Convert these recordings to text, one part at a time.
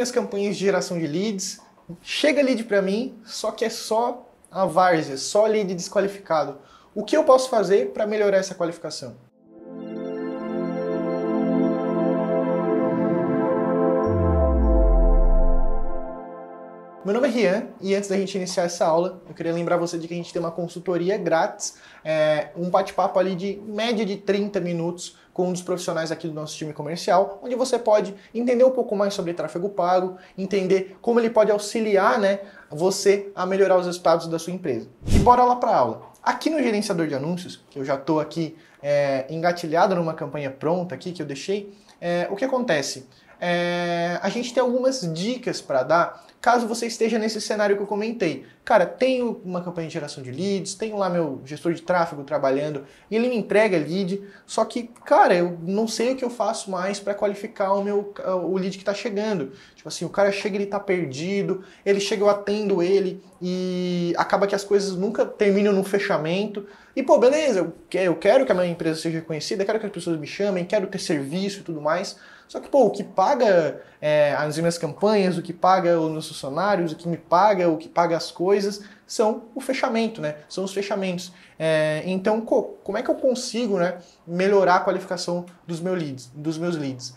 minhas campanhas de geração de leads, chega lead para mim, só que é só a várzea, só lead desqualificado. O que eu posso fazer para melhorar essa qualificação? Meu nome é Rian e antes da gente iniciar essa aula, eu queria lembrar você de que a gente tem uma consultoria grátis, um bate-papo ali de média de 30 minutos com um dos profissionais aqui do nosso time comercial, onde você pode entender um pouco mais sobre tráfego pago, entender como ele pode auxiliar, você a melhorar os resultados da sua empresa. E bora lá para a aula. Aqui no gerenciador de anúncios, que eu já estou aqui engatilhado numa campanha pronta aqui que eu deixei, o que acontece? A gente tem algumas dicas para dar caso você esteja nesse cenário que eu comentei. Cara, tenho uma campanha de geração de leads, tenho lá meu gestor de tráfego trabalhando e ele me entrega lead, só que, cara, eu não sei o que eu faço mais para qualificar o lead que está chegando. Tipo assim, o cara chega e ele tá perdido, ele chega, eu atendo ele e acaba que as coisas nunca terminam no fechamento. E pô, beleza, eu quero que a minha empresa seja reconhecida, quero que as pessoas me chamem, quero ter serviço e tudo mais. Só que, pô, o que paga as minhas campanhas, o que paga os meus funcionários, o que me paga, o que paga as coisas, são o fechamento, São os fechamentos. Então, como é que eu consigo, melhorar a qualificação dos meus leads?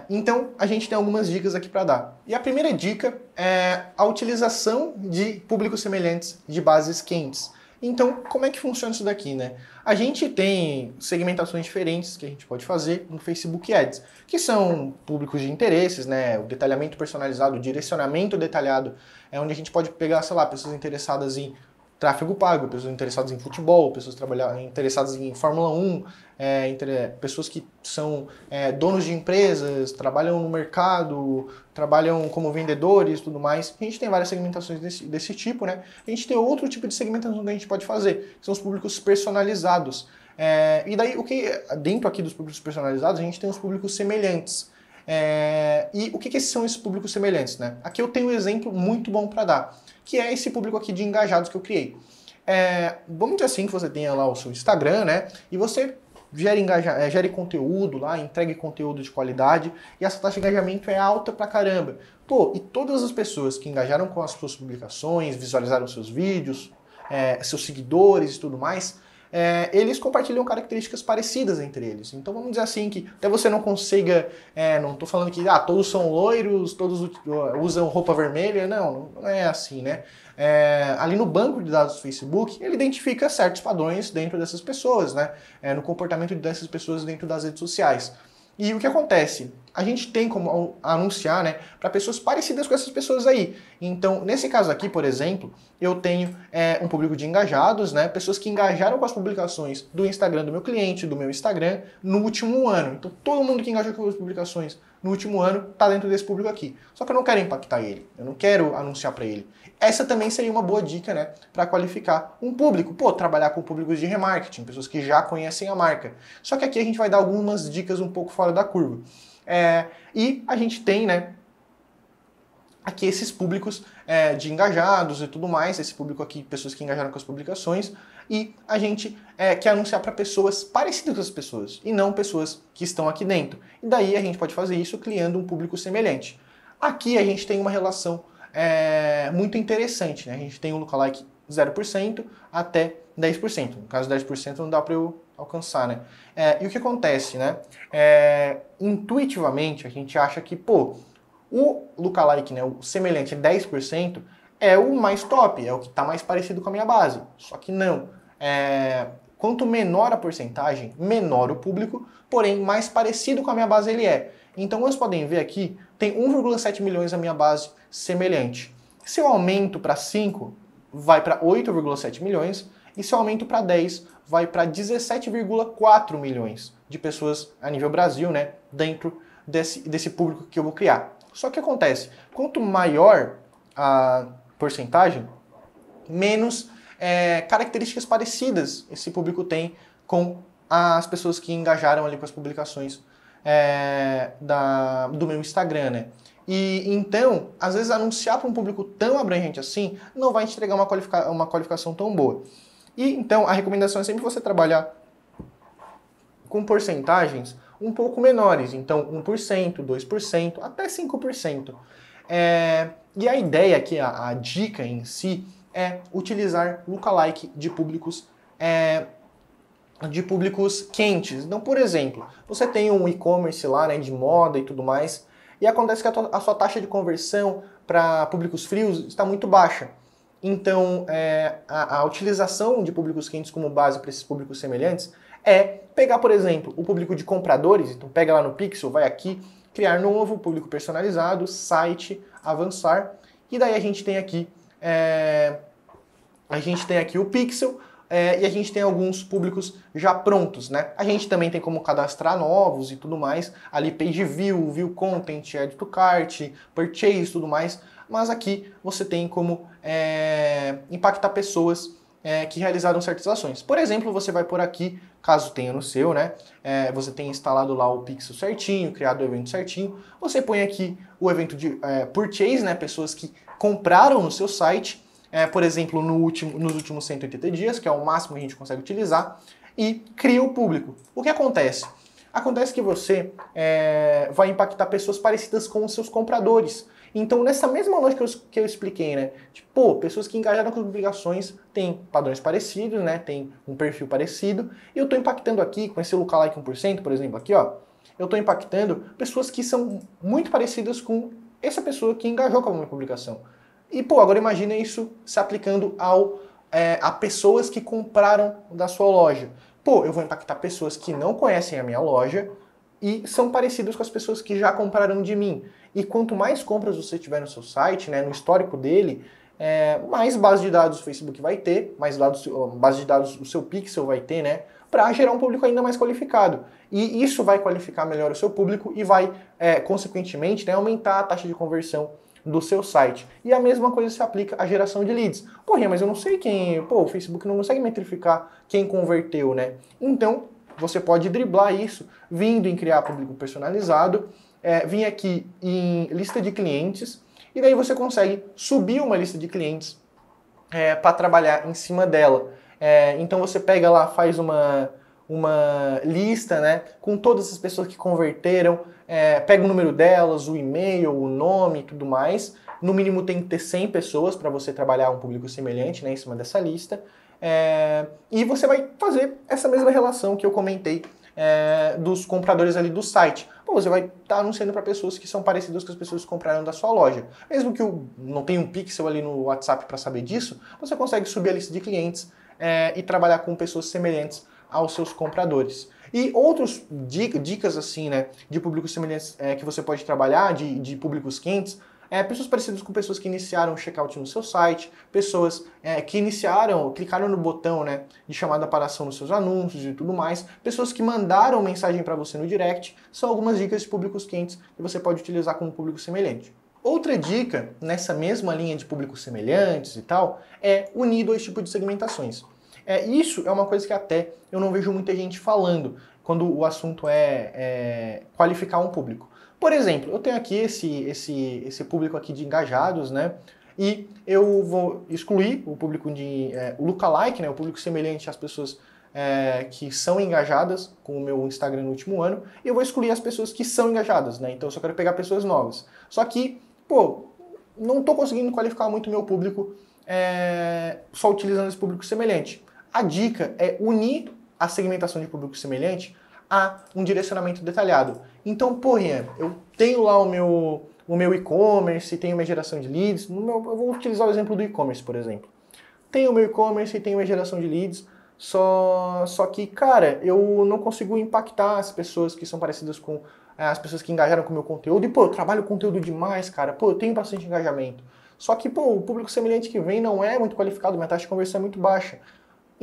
Então, a gente tem algumas dicas aqui para dar. E a primeira dica é a utilização de públicos semelhantes de bases quentes. Então, como é que funciona isso daqui, A gente tem segmentações diferentes que a gente pode fazer no Facebook Ads, que são públicos de interesses, O detalhamento personalizado, o direcionamento detalhado, é onde a gente pode pegar, sei lá, pessoas interessadas em tráfego pago, pessoas interessadas em futebol, pessoas interessadas em Fórmula 1, pessoas que são donos de empresas, trabalham no mercado, trabalham como vendedores e tudo mais. A gente tem várias segmentações desse tipo, A gente tem outro tipo de segmentação que a gente pode fazer, que são os públicos personalizados. E daí, dentro aqui dos públicos personalizados, a gente tem os públicos semelhantes. E o que são esses públicos semelhantes, Aqui eu tenho um exemplo muito bom para dar, que é esse público aqui de engajados que eu criei. Vamos dizer assim que você tenha lá o seu Instagram, e você gere conteúdo lá, entregue conteúdo de qualidade, e essa taxa de engajamento é alta pra caramba. Pô, e todas as pessoas que engajaram com as suas publicações, visualizaram seus vídeos, seus seguidores e tudo mais, eles compartilham características parecidas entre eles. Então vamos dizer assim que até você não consiga, não estou falando que todos são loiros, todos usam roupa vermelha, não é assim, ali no banco de dados do Facebook, ele identifica certos padrões dentro dessas pessoas, no comportamento dessas pessoas dentro das redes sociais. E o que acontece? A gente tem como anunciar para pessoas parecidas com essas pessoas aí. Então, nesse caso aqui, por exemplo, eu tenho um público de engajados, pessoas que engajaram com as publicações do Instagram do meu cliente, do meu Instagram, no último ano. Então, todo mundo que engajou com as publicações no último ano está dentro desse público aqui. Só que eu não quero impactar ele, eu não quero anunciar para ele. Essa também seria uma boa dica, para qualificar um público. Pô, trabalhar com públicos de remarketing, pessoas que já conhecem a marca. Só que aqui a gente vai dar algumas dicas um pouco fora da curva. E a gente tem, aqui esses públicos de engajados e tudo mais, esse público aqui, pessoas que engajaram com as publicações, e a gente quer anunciar para pessoas parecidas com as pessoas, e não pessoas que estão aqui dentro. E daí a gente pode fazer isso criando um público semelhante. Aqui a gente tem uma relação muito interessante, A gente tem um lookalike 0% até 10%. No caso, 10% não dá para eu alcançar, E o que acontece, intuitivamente, a gente acha que, pô, o lookalike, o semelhante 10%, é o mais top, é o que está mais parecido com a minha base. Só que não. Quanto menor a porcentagem, menor o público, porém mais parecido com a minha base ele é. Então, vocês podem ver aqui, tem 1,7 milhões a minha base semelhante. Se eu aumento para 5, vai para 8,7 milhões, e se eu aumento para 10, vai para 17,4 milhões de pessoas a nível Brasil, dentro desse público que eu vou criar. Só que acontece, quanto maior a porcentagem, menos características parecidas esse público tem com as pessoas que engajaram ali com as publicações do meu Instagram, E então, às vezes anunciar para um público tão abrangente assim não vai te entregar uma qualificação tão boa. E então a recomendação é sempre você trabalhar com porcentagens um pouco menores, então 1%, 2%, até 5%. E a ideia aqui, a dica em si, é utilizar lookalike de públicos quentes. Então, por exemplo, você tem um e-commerce lá, né, de moda e tudo mais, e acontece que a sua taxa de conversão para públicos frios está muito baixa. Então, a utilização de públicos quentes como base para esses públicos semelhantes é pegar, por exemplo, o público de compradores, então pega lá no Pixel, vai aqui, criar novo, público personalizado, site, avançar, e daí a gente tem aqui o Pixel, e a gente tem alguns públicos já prontos, né? A gente também tem como cadastrar novos e tudo mais, ali page view, view content, add to cart, purchase e tudo mais, mas aqui você tem como impactar pessoas que realizaram certas ações. Por exemplo, você vai por aqui, caso tenha no seu, né? Você tem instalado lá o Pixel certinho, criado o evento certinho, você põe aqui o evento de purchase, né? Pessoas que compraram no seu site, por exemplo, nos últimos 180 dias, que é o máximo que a gente consegue utilizar, e cria o público. O que acontece? Acontece que você vai impactar pessoas parecidas com os seus compradores. Então, nessa mesma lógica que eu expliquei, né? Tipo, pessoas que engajaram com as publicações têm padrões parecidos, né? Tem um perfil parecido. E eu estou impactando aqui, com esse lookalike 1%, por exemplo, aqui, ó. Eu estou impactando pessoas que são muito parecidas com essa pessoa que engajou com a minha publicação. E, agora imagina isso se aplicando a pessoas que compraram da sua loja. Eu vou impactar pessoas que não conhecem a minha loja e são parecidas com as pessoas que já compraram de mim. E quanto mais compras você tiver no seu site, né, no histórico dele, mais base de dados o Facebook vai ter, mais base de dados o seu Pixel vai ter, né, para gerar um público ainda mais qualificado. E isso vai qualificar melhor o seu público e vai, consequentemente, né, aumentar a taxa de conversão do seu site. E a mesma coisa se aplica à geração de leads. Mas eu não sei quem... o Facebook não consegue metrificar quem converteu, né? Então, você pode driblar isso vindo em criar público personalizado, vir aqui em lista de clientes, e daí você consegue subir uma lista de clientes para trabalhar em cima dela. Então você pega lá, faz uma lista, né, com todas as pessoas que converteram, pega o número delas, o e-mail, o nome e tudo mais. No mínimo tem que ter 100 pessoas para você trabalhar um público semelhante, né, em cima dessa lista. E você vai fazer essa mesma relação que eu comentei dos compradores ali do site. Você vai estar anunciando para pessoas que são parecidas com as pessoas que compraram da sua loja. Mesmo que não tenha um pixel ali no WhatsApp para saber disso, você consegue subir a lista de clientes e trabalhar com pessoas semelhantes aos seus compradores. E outras dicas assim, né, de públicos semelhantes que você pode trabalhar, de públicos quentes, pessoas parecidas com pessoas que iniciaram o checkout no seu site, pessoas que clicaram no botão, né, de chamada para ação nos seus anúncios e tudo mais, pessoas que mandaram mensagem para você no direct, são algumas dicas de públicos quentes que você pode utilizar como público semelhante. Outra dica, nessa mesma linha de públicos semelhantes e tal, é unir dois tipos de segmentações. Isso é uma coisa que até eu não vejo muita gente falando quando o assunto é qualificar um público. Por exemplo, eu tenho aqui esse público aqui de engajados, né? E eu vou excluir o público o lookalike, né? O público semelhante às pessoas que são engajadas com o meu Instagram no último ano, e eu vou excluir as pessoas que são engajadas, né? Então eu só quero pegar pessoas novas. Só que, não estou conseguindo qualificar muito o meu público só utilizando esse público semelhante. A dica é unir a segmentação de público semelhante a um direcionamento detalhado. Então, Rian, eu tenho lá o meu e-commerce, tenho minha geração de leads. Eu vou utilizar o exemplo do e-commerce, por exemplo. Tenho o meu e-commerce e tenho minha geração de leads, só que, cara, eu não consigo impactar as pessoas que são parecidas com as pessoas que engajaram com o meu conteúdo. E, eu trabalho conteúdo demais, cara. Eu tenho bastante engajamento. Só que, o público semelhante que vem não é muito qualificado, minha taxa de conversão é muito baixa.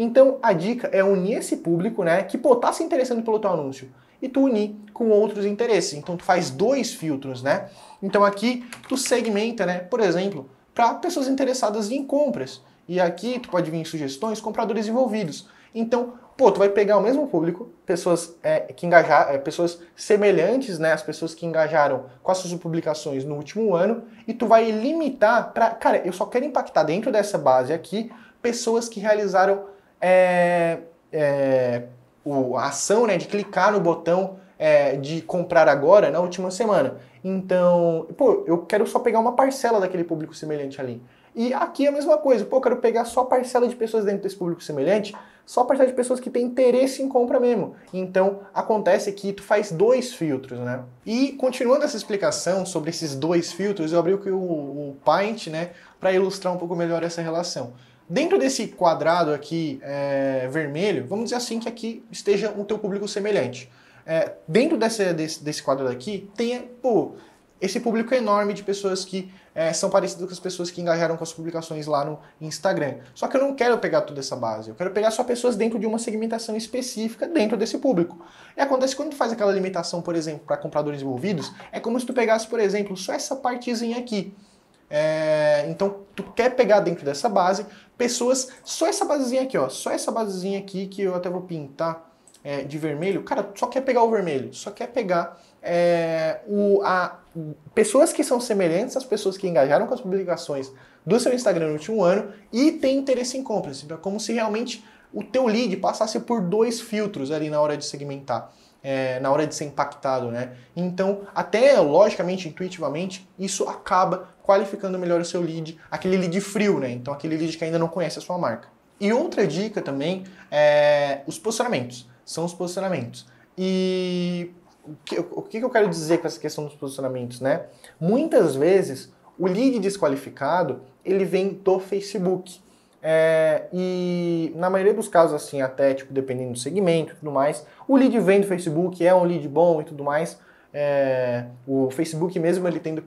Então, a dica é unir esse público, né, que, tá se interessando pelo teu anúncio, e tu unir com outros interesses. Então, tu faz 2 filtros, né? Então, aqui, tu segmenta, né, por exemplo, para pessoas interessadas em compras. E aqui, tu pode vir em sugestões, compradores envolvidos. Então, tu vai pegar o mesmo público, pessoas que engajaram, pessoas semelhantes, né, as pessoas que engajaram com as suas publicações no último ano, e tu vai limitar para, cara, eu só quero impactar dentro dessa base aqui, pessoas que realizaram a ação, né, de clicar no botão de comprar agora na última semana. Então, pô, eu quero só pegar uma parcela daquele público semelhante ali. E aqui é a mesma coisa, pô, eu quero pegar só parcela de pessoas dentro desse público semelhante, só parcela de pessoas que têm interesse em compra mesmo. Então, acontece que tu faz dois filtros, né? E continuando essa explicação sobre esses dois filtros, eu abri o Paint, né, para ilustrar um pouco melhor essa relação. Dentro desse quadrado aqui vermelho, vamos dizer assim que aqui esteja o teu público semelhante. Dentro desse quadro daqui, tem, pô, esse público enorme de pessoas que são parecidas com as pessoas que engajaram com as publicações lá no Instagram. Só que eu não quero pegar toda essa base, eu quero pegar só pessoas dentro de uma segmentação específica dentro desse público. E acontece quando tu faz aquela limitação, por exemplo, para compradores envolvidos, é como se tu pegasse, por exemplo, só essa partezinha aqui. Então, tu quer pegar dentro dessa base pessoas, só essa basezinha aqui, ó, só essa basezinha aqui que eu até vou pintar de vermelho. Cara, só quer pegar o vermelho, só quer pegar pessoas que são semelhantes às pessoas que engajaram com as publicações do seu Instagram no último ano e tem interesse em compras. Então, é como se realmente o teu lead passasse por dois filtros ali na hora de segmentar. Na hora de ser impactado, né? Então, até logicamente, intuitivamente, isso acaba qualificando melhor o seu lead, aquele lead frio, né? Então, aquele lead que ainda não conhece a sua marca. E outra dica também é os posicionamentos. São os posicionamentos. E o que eu quero dizer com essa questão dos posicionamentos, né? Muitas vezes, o lead desqualificado, ele vem do Facebook. E na maioria dos casos, assim, até tipo, dependendo do segmento e tudo mais, o lead vem do Facebook, é um lead bom e tudo mais. O Facebook mesmo ele tendo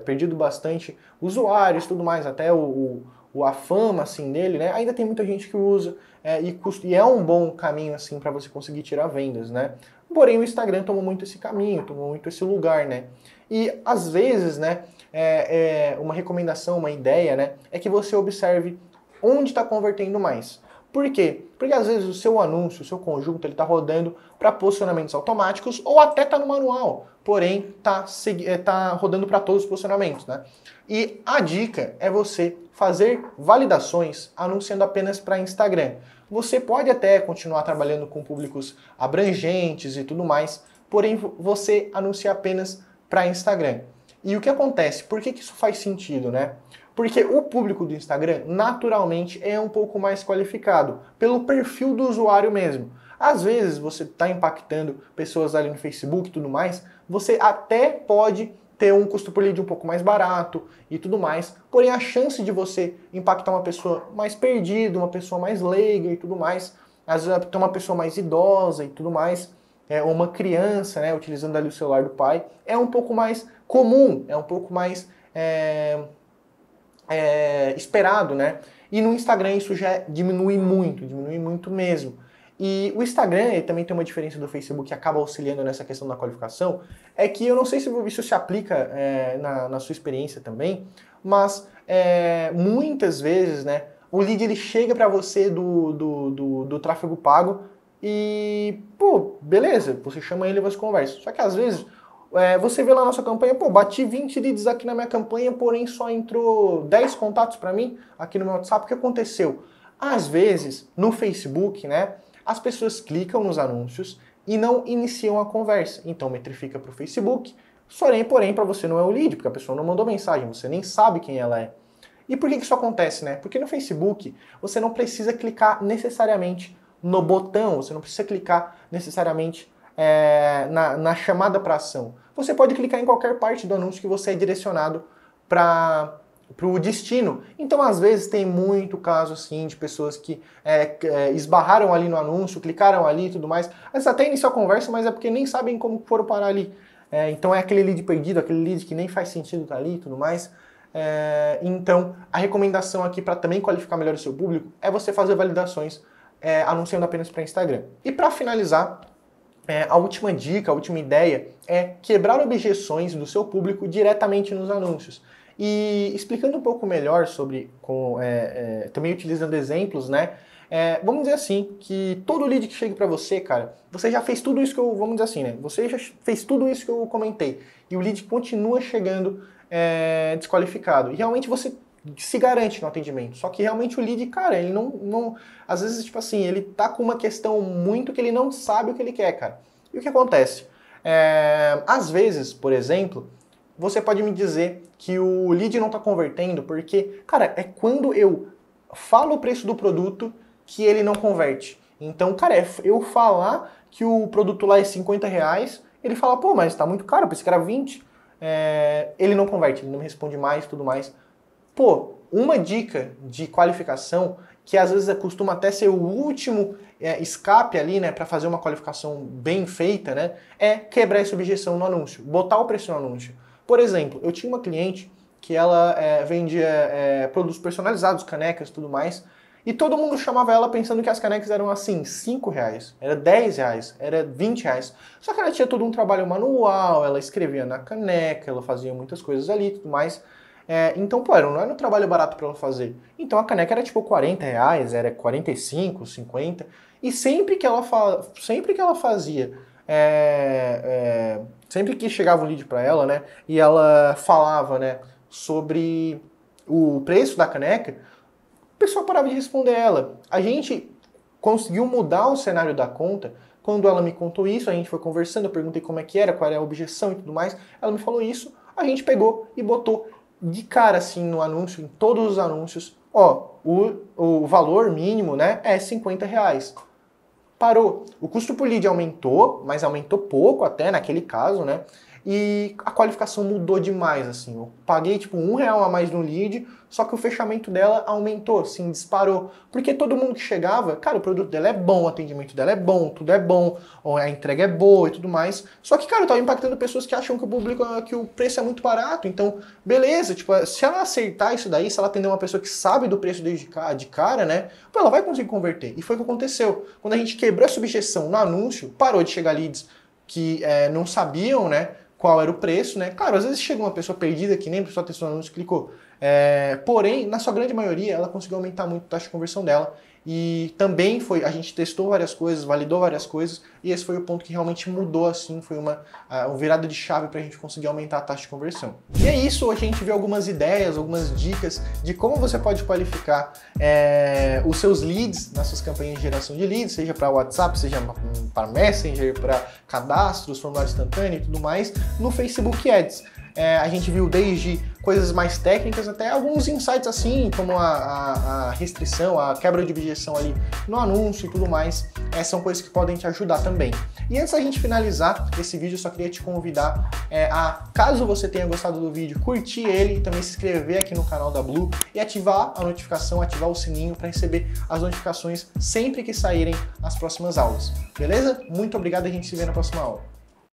perdido bastante usuários e tudo mais, até a fama assim dele, né? Ainda tem muita gente que usa e é um bom caminho assim para você conseguir tirar vendas, né? Porém o Instagram tomou muito esse caminho, tomou muito esse lugar, né? E às vezes, né? Uma recomendação, uma ideia, né? É que você observe onde está convertendo mais. Por quê? Porque às vezes o seu anúncio, o seu conjunto, ele está rodando para posicionamentos automáticos ou até está no manual, porém tá rodando para todos os posicionamentos, né? E a dica é você fazer validações anunciando apenas para Instagram. Você pode até continuar trabalhando com públicos abrangentes e tudo mais, porém você anuncia apenas para Instagram. E o que acontece? Por que isso faz sentido, né? Porque o público do Instagram, naturalmente, é um pouco mais qualificado, pelo perfil do usuário mesmo. Às vezes, você está impactando pessoas ali no Facebook e tudo mais, você até pode ter um custo por lead um pouco mais barato e tudo mais, porém a chance de você impactar uma pessoa mais perdida, uma pessoa mais leiga e tudo mais, às vezes até uma pessoa mais idosa e tudo mais, ou uma criança, né, utilizando ali o celular do pai, é um pouco mais comum, é um pouco mais esperado, né? E no Instagram isso já diminui muito mesmo. E o Instagram ele também tem uma diferença do Facebook que acaba auxiliando nessa questão da qualificação, é que eu não sei se isso se aplica na sua experiência também, mas muitas vezes, né, o lead ele chega para você do tráfego pago e, pô, beleza, você chama ele e você conversa. Só que às vezes você vê lá na sua campanha, pô, bati 20 leads aqui na minha campanha, porém só entrou 10 contatos para mim aqui no meu WhatsApp. O que aconteceu? Às vezes, no Facebook, né, as pessoas clicam nos anúncios e não iniciam a conversa. Então, metrifica para o Facebook, porém para você não é o lead, porque a pessoa não mandou mensagem, você nem sabe quem ela é. E por que isso acontece, né? Porque no Facebook, você não precisa clicar necessariamente no botão, você não precisa clicar necessariamente na chamada para ação. Você pode clicar em qualquer parte do anúncio que você é direcionado para o destino. Então, às vezes, tem muito caso assim de pessoas que esbarraram ali no anúncio, clicaram ali e tudo mais. Às vezes até iniciou a conversa, mas é porque nem sabem como foram parar ali. Então é aquele lead perdido, aquele lead que nem faz sentido estar ali e tudo mais. Então, a recomendação aqui para também qualificar melhor o seu público é você fazer validações anunciando apenas para Instagram. E para finalizar, a última dica, a última ideia é quebrar objeções do seu público diretamente nos anúncios. E explicando um pouco melhor sobre, também utilizando exemplos, né? Vamos dizer assim, que todo lead que chega para você, cara, você já fez tudo isso que vamos dizer assim, né? Você já fez tudo isso que eu comentei. E o lead continua chegando desqualificado. E realmente você se garante no atendimento. Só que realmente o lead, cara, ele não às vezes, tipo assim, ele tá com uma questão muito que ele não sabe o que ele quer, cara. E o que acontece? Às vezes, por exemplo, você pode me dizer que o lead não está convertendo porque, cara, é quando eu falo o preço do produto que ele não converte. Então, cara, eu falar que o produto lá é 50 reais, ele fala, pô, mas tá muito caro, eu pensei que era 20. Ele não converte, ele não me responde mais e tudo mais. Pô, uma dica de qualificação, que às vezes costuma até ser o último escape ali, né, para fazer uma qualificação bem feita, né, é quebrar essa objeção no anúncio, botar o preço no anúncio. Por exemplo, eu tinha uma cliente que ela vendia produtos personalizados, canecas e tudo mais, e todo mundo chamava ela pensando que as canecas eram assim, 5 reais, era 10 reais, era 20 reais. Só que ela tinha todo um trabalho manual, ela escrevia na caneca, ela fazia muitas coisas ali e tudo mais. Então, pô, não era um trabalho barato para ela fazer. Então a caneca era tipo 40 reais, era 45, 50. E sempre que ela fazia, sempre que chegava um lead para ela, né, e ela falava, né, sobre o preço da caneca, o pessoal parava de responder ela. A gente conseguiu mudar o cenário da conta. Quando ela me contou isso, a gente foi conversando, eu perguntei como é que era, qual era a objeção e tudo mais. Ela me falou isso, a gente pegou e botou de cara assim no anúncio, em todos os anúncios, ó, o valor mínimo, né, é 50 reais. Parou. O custo por lead aumentou, mas aumentou pouco até naquele caso, né? E a qualificação mudou demais, assim. Eu paguei tipo R$1 a mais no lead, só que o fechamento dela aumentou, assim, disparou. Porque todo mundo que chegava, cara, o produto dela é bom, o atendimento dela é bom, tudo é bom, a entrega é boa e tudo mais. Só que, cara, eu tava impactando pessoas que acham que o preço é muito barato. Então, beleza, tipo, se ela acertar isso daí, se ela atender uma pessoa que sabe do preço de cara, né, pô, ela vai conseguir converter. E foi o que aconteceu. Quando a gente quebrou essa objeção no anúncio, parou de chegar leads que não sabiam, né, qual era o preço, né? Claro, às vezes chega uma pessoa perdida que nem prestou atenção no anúncio e clicou. Porém, na sua grande maioria, ela conseguiu aumentar muito a taxa de conversão dela. E também a gente testou várias coisas, validou várias coisas, e esse foi o ponto que realmente mudou, assim, foi uma virada de chave para a gente conseguir aumentar a taxa de conversão. E é isso, hoje a gente viu algumas ideias, algumas dicas de como você pode qualificar os seus leads nas suas campanhas de geração de leads, seja para WhatsApp, seja para Messenger, para cadastros, formulário instantâneo e tudo mais, no Facebook Ads. A gente viu desde coisas mais técnicas até alguns insights assim, como a restrição, a quebra de objeção ali no anúncio e tudo mais. São coisas que podem te ajudar também. E antes da gente finalizar esse vídeo, eu só queria te convidar caso você tenha gostado do vídeo, curtir ele e também se inscrever aqui no canal da Blue e ativar a notificação, ativar o sininho para receber as notificações sempre que saírem as próximas aulas. Beleza? Muito obrigado e a gente se vê na próxima aula.